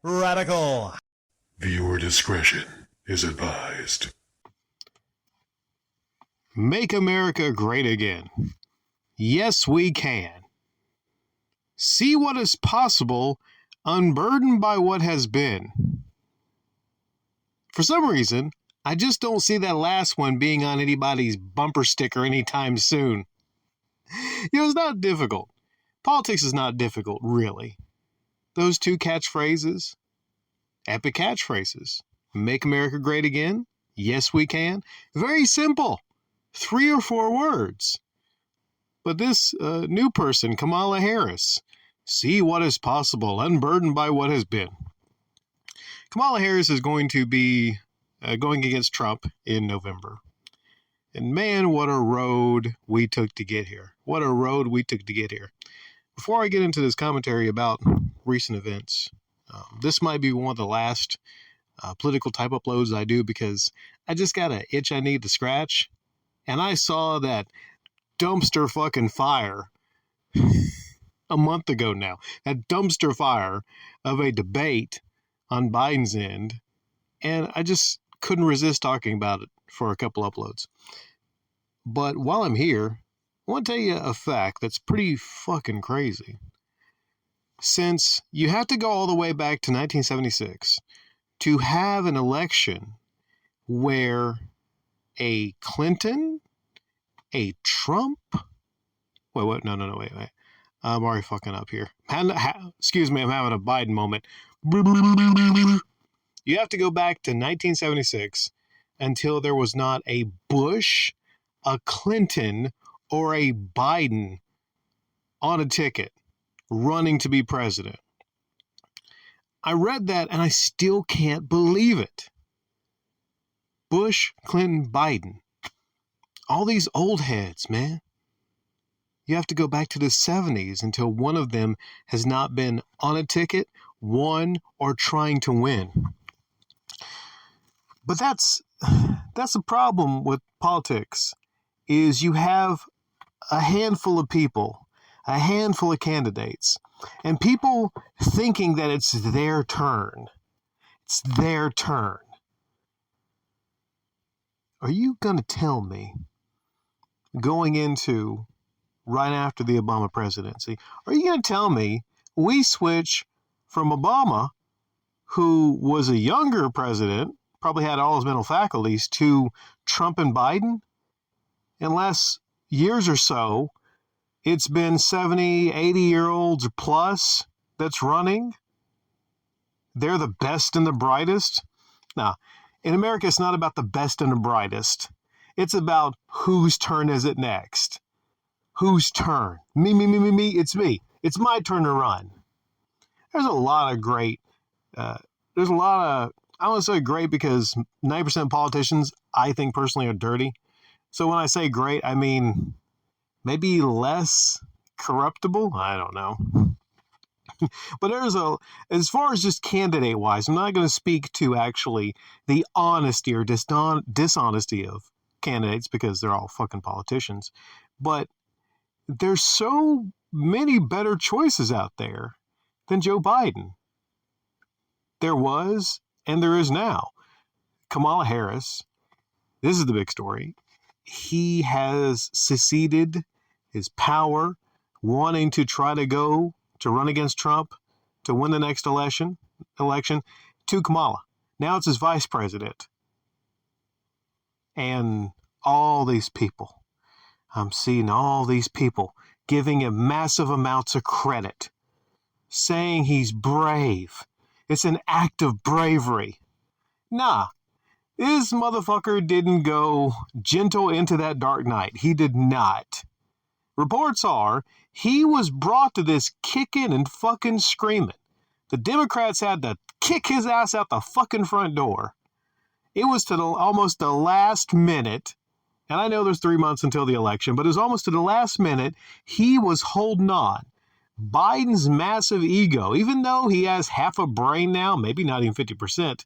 Radical. Viewer discretion is advised. Make America great again. Yes, we can. See what is possible, unburdened by what has been. For some reason, I just don't see that last one being on anybody's bumper sticker anytime soon. It's not difficult. Politics is not difficult, really. Those two catchphrases, epic catchphrases. Make America great again. Yes, we can. Very simple. 3 or 4 words. But this new person, Kamala Harris, see what is possible, unburdened by what has been. Kamala Harris is going to be going against Trump in November. And man, what a road we took to get here. What a road we took to get here. Before I get into this commentary about recent events, this might be one of the last political type uploads I do because I just got an itch I need to scratch. And I saw that dumpster fucking fire a month ago now. That dumpster fire of a debate on Biden's end. And I just couldn't resist talking about it for a couple uploads. But while I'm here, I want to tell you a fact that's pretty fucking crazy. Since you have to go all the way back to 1976 to have an election where a Clinton, a Trump, wait, no, wait. I'm already fucking up here. Excuse me, I'm having a Biden moment. You have to go back to 1976 until there was not a Bush, a Clinton, or a Biden on a ticket running to be president. I read that and I still can't believe it. Bush, Clinton, Biden. All these old heads, man. You have to go back to the 70s until one of them has not been on a ticket, won, or trying to win. But that's the problem with politics, is you have a handful of people, a handful of candidates, and people thinking that it's their turn. It's their turn. Are you going to tell me, going into right after the Obama presidency, are you going to tell me we switch from Obama, who was a younger president, probably had all his mental faculties, to Trump and Biden? In the last years or so, it's been 70, 80-year-olds plus that's running. They're the best and the brightest. Now, in America, it's not about the best and the brightest. It's about whose turn is it next. Whose turn? Me, it's me. It's my turn to run. There's a lot of great, I want to say great because 90% of politicians, I think personally, are dirty. So when I say great, I mean maybe less corruptible. I don't know. But as far as just candidate wise, I'm not going to speak to actually the honesty or dishonesty of candidates because they're all fucking politicians. But there's so many better choices out there than Joe Biden. There was, and there is now. Kamala Harris, this is the big story. He has seceded his power, wanting to try to run against Trump to win the next election to Kamala. Now it's his vice president. And all these people, I'm seeing all these people giving him massive amounts of credit, saying he's brave. It's an act of bravery. Nah, this motherfucker didn't go gentle into that dark night. He did not. Reports are he was brought to this kicking and fucking screaming. The Democrats had to kick his ass out the fucking front door. It was to almost the last minute, and I know there's 3 months until the election, but it was almost to the last minute he was holding on. Biden's massive ego, even though he has half a brain now, maybe not even 50%,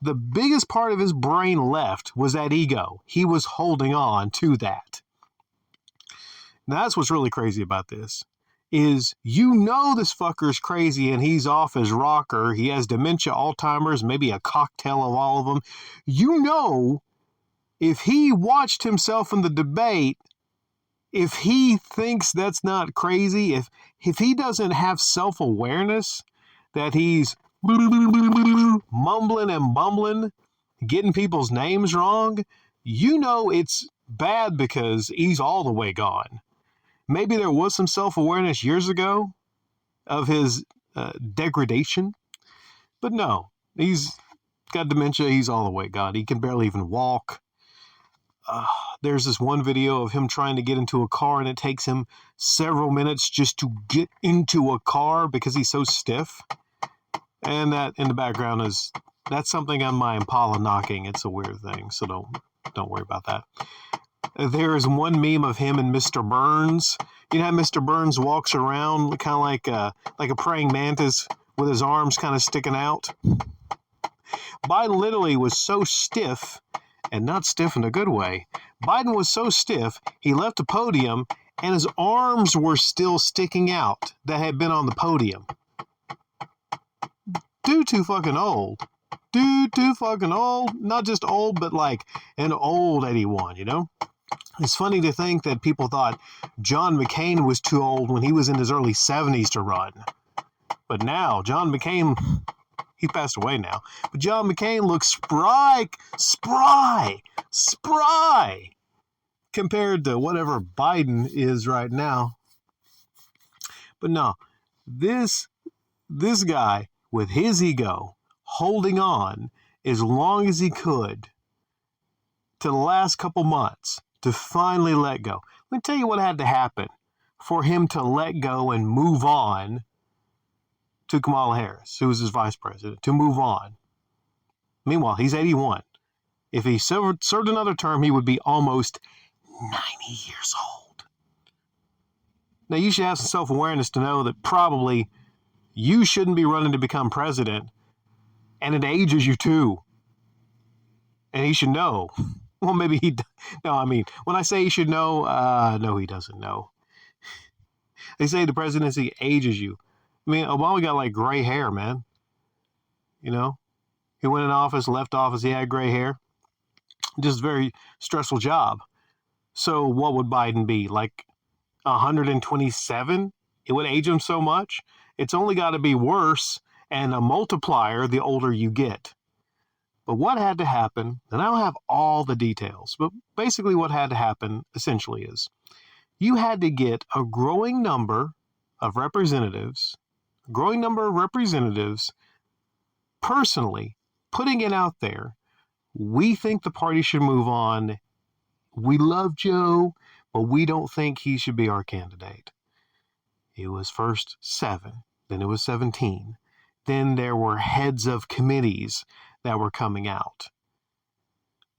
the biggest part of his brain left was that ego. He was holding on to that. Now, that's what's really crazy about this, is, you know, this fucker's crazy and he's off his rocker. He has dementia, Alzheimer's, maybe a cocktail of all of them. You know, if he watched himself in the debate, if he thinks that's not crazy, if he doesn't have self-awareness that he's mumbling and bumbling, getting people's names wrong, you know it's bad because he's all the way gone. Maybe there was some self-awareness years ago of his degradation, but no, he's got dementia. He's all the way gone. He can barely even walk. There's this one video of him trying to get into a car, and it takes him several minutes just to get into a car because he's so stiff. And that in the background that's something on my Impala knocking. It's a weird thing, so don't worry about that. There is one meme of him and Mr. Burns. You know how Mr. Burns walks around kind of like a praying mantis with his arms kind of sticking out? Biden literally was so stiff, and not stiff in a good way. Biden was so stiff, he left the podium, and his arms were still sticking out that had been on the podium. Dude too fucking old. Dude too fucking old. Not just old, but like an old 81, you know? It's funny to think that people thought John McCain was too old when he was in his early 70s to run. But now, John McCain, he passed away now, but John McCain looks spry compared to whatever Biden is right now. But no, this guy with his ego holding on as long as he could to the last couple months to finally let go. Let me tell you what had to happen for him to let go and move on to Kamala Harris, who was his vice president, to move on. Meanwhile, he's 81. If he served another term, he would be almost 90 years old. Now, you should have some self-awareness to know that probably you shouldn't be running to become president, and it ages you too. And he should know. Well, maybe when I say he should know, no, he doesn't know. They say the presidency ages you. I mean, Obama got like gray hair, man. You know, he went in office, left office, he had gray hair. Just a very stressful job. So what would Biden be? Like 127? It would age him so much. It's only got to be worse and a multiplier the older you get. But what had to happen, and I don't have all the details, but basically what had to happen essentially is you had to get a growing number of representatives personally putting it out there. We think the party should move on. We love Joe, but we don't think he should be our candidate. It was first 7, then it was 17. Then there were heads of committees that were coming out.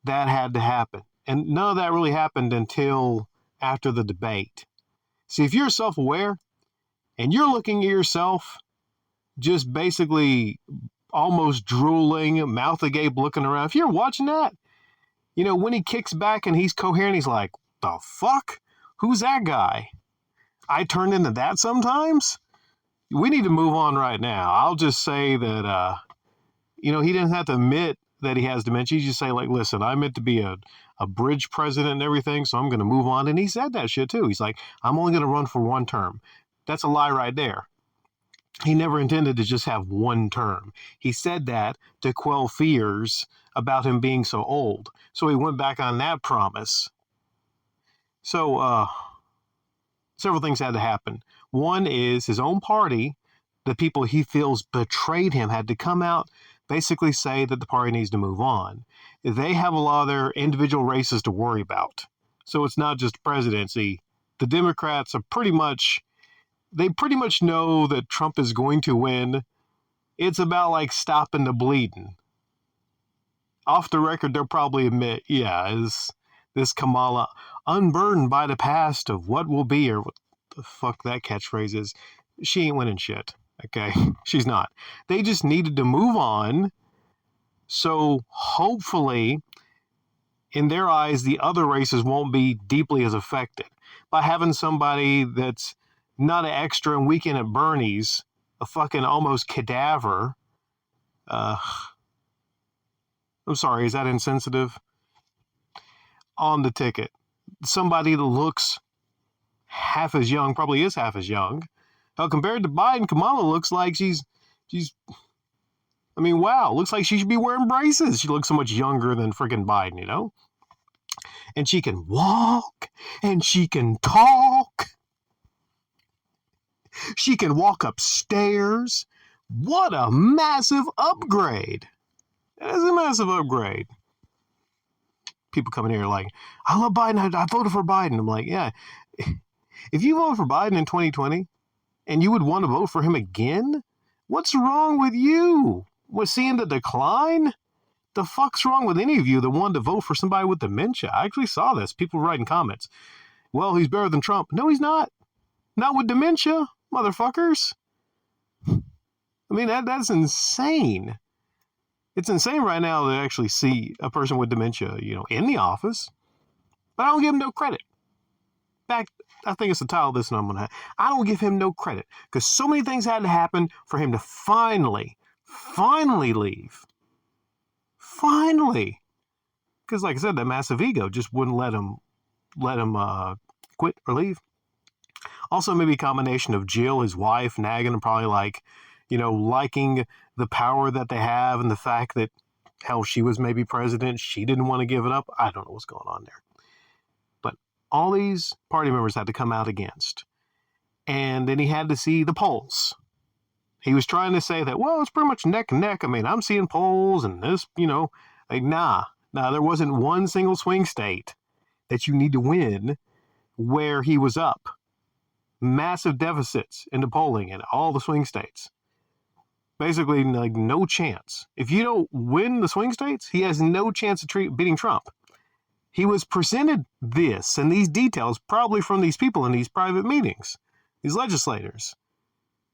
That had to happen. And none of that really happened until after the debate. See, if you're self-aware and you're looking at yourself just basically almost drooling, mouth agape, looking around, if you're watching that, you know, when he kicks back and he's coherent, he's like, the fuck? Who's that guy? I turn into that sometimes? We need to move on right now. I'll just say that, he didn't have to admit that he has dementia. He just say, like, listen, I meant to be a bridge president and everything, so I'm going to move on. And he said that shit too. He's like, I'm only going to run for one term. That's a lie right there. He never intended to just have one term. He said that to quell fears about him being so old. So he went back on that promise. So several things had to happen. One is his own party, the people he feels betrayed him, had to come out, basically say that the party needs to move on. They have a lot of their individual races to worry about. So it's not just presidency. The Democrats are pretty much know that Trump is going to win. It's about like stopping the bleeding. Off the record, they'll probably admit, is this Kamala unburdened by the past of what will be, or what the fuck that catchphrase is. She ain't winning shit. Okay, she's not. They just needed to move on. So hopefully, in their eyes, the other races won't be deeply as affected by having somebody that's not an extra in Weekend at Bernie's, a fucking almost cadaver. I'm sorry, is that insensitive? On the ticket. Somebody that looks half as young, probably is half as young. Now, compared to Biden, Kamala looks like she's, I mean, wow, looks like she should be wearing braces. She looks so much younger than freaking Biden, you know? And she can walk, and she can talk. She can walk upstairs. What a massive upgrade. That is a massive upgrade. People coming here like, I love Biden. I voted for Biden. I'm like, yeah. If you voted for Biden in 2020 and you would want to vote for him again, what's wrong with you? Was seeing the decline? The fuck's wrong with any of you that wanted to vote for somebody with dementia? I actually saw this. People writing comments. Well, he's better than Trump. No, he's not. Not with dementia, motherfuckers. I mean, that's insane. It's insane right now to actually see a person with dementia, in the office. But I don't give him no credit. In fact, I think it's the title of this one I'm going to have. I don't give him no credit because so many things had to happen for him to finally leave. Finally. Because like I said, that massive ego just wouldn't let him quit or leave. Also, maybe a combination of Jill, his wife, nagging him, probably liking the power that they have and the fact that, hell, she was maybe president. She didn't want to give it up. I don't know what's going on there. But all these party members had to come out against. And then he had to see the polls. He was trying to say that, well, it's pretty much neck and neck. I mean, I'm seeing polls and this, nah, there wasn't one single swing state that you need to win where he was up. Massive deficits in the polling in all the swing states. Basically, no chance. If you don't win the swing states, he has no chance of beating Trump. He was presented this and these details probably from these people in these private meetings, these legislators.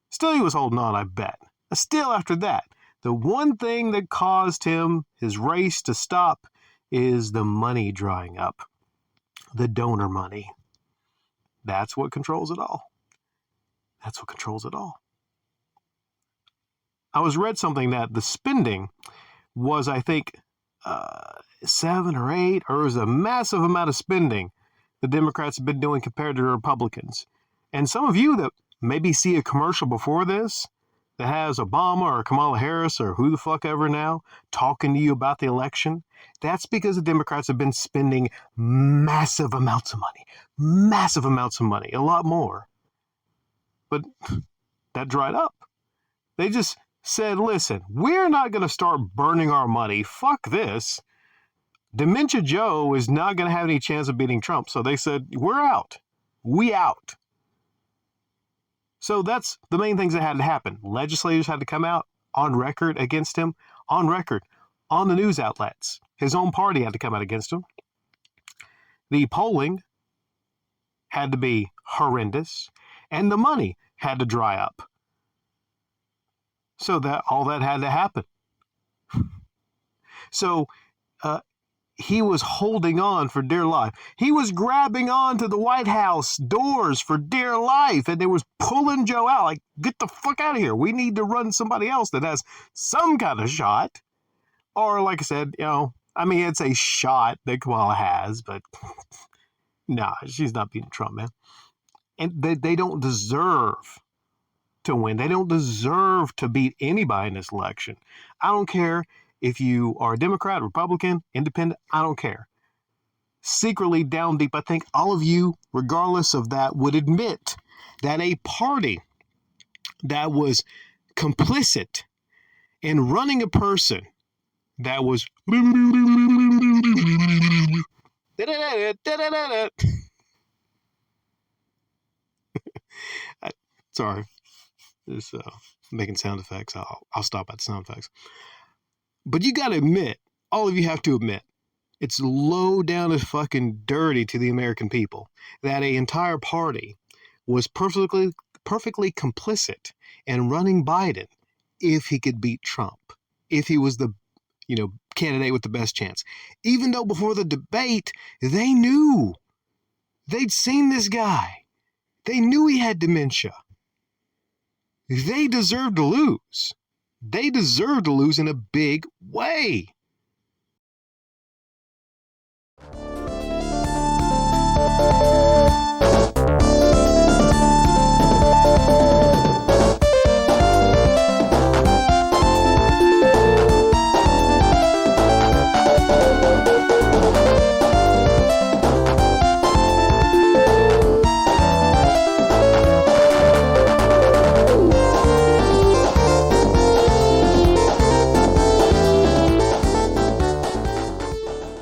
Still, he was holding on, I bet. Still, after that, the one thing that caused his race to stop is the money drying up. The donor money. That's what controls it all. That's what controls it all. I read something that the spending was, I think, 7 or 8, or it was a massive amount of spending the Democrats have been doing compared to the Republicans. And some of you that maybe see a commercial before this that has Obama or Kamala Harris or who the fuck ever now talking to you about the election, that's because the Democrats have been spending massive amounts of money, a lot more. But that dried up. They just said, listen, we're not going to start burning our money. Fuck this. Dementia Joe is not going to have any chance of beating Trump. So they said, we're out. We out. So that's the main things that had to happen. Legislators had to come out on record against him, on record, on the news outlets. His own party had to come out against him. The polling had to be horrendous, and the money had to dry up. So that all that had to happen. So he was holding on for dear life. He was grabbing on to the White House doors for dear life, and they was pulling Joe out like, get the fuck out of here. We need to run somebody else that has some kind of shot. Or like I said, it's a shot that Kamala has, but nah, she's not beating Trump, man. And they don't deserve to win. They don't deserve to beat anybody in this election. I don't care if you are a Democrat, Republican, Independent, I don't care. Secretly, down deep, I think all of you, regardless of that, would admit that a party that was complicit in running a person that was sorry, just making sound effects. I'll stop at sound effects. But you got to admit, all of you have to admit, it's low down as fucking dirty to the American people that an entire party was perfectly complicit in running Biden if he could beat Trump, if he was the candidate with the best chance. Even though before the debate, they knew. They'd seen this guy. They knew he had dementia. They deserved to lose. They deserved to lose in a big way.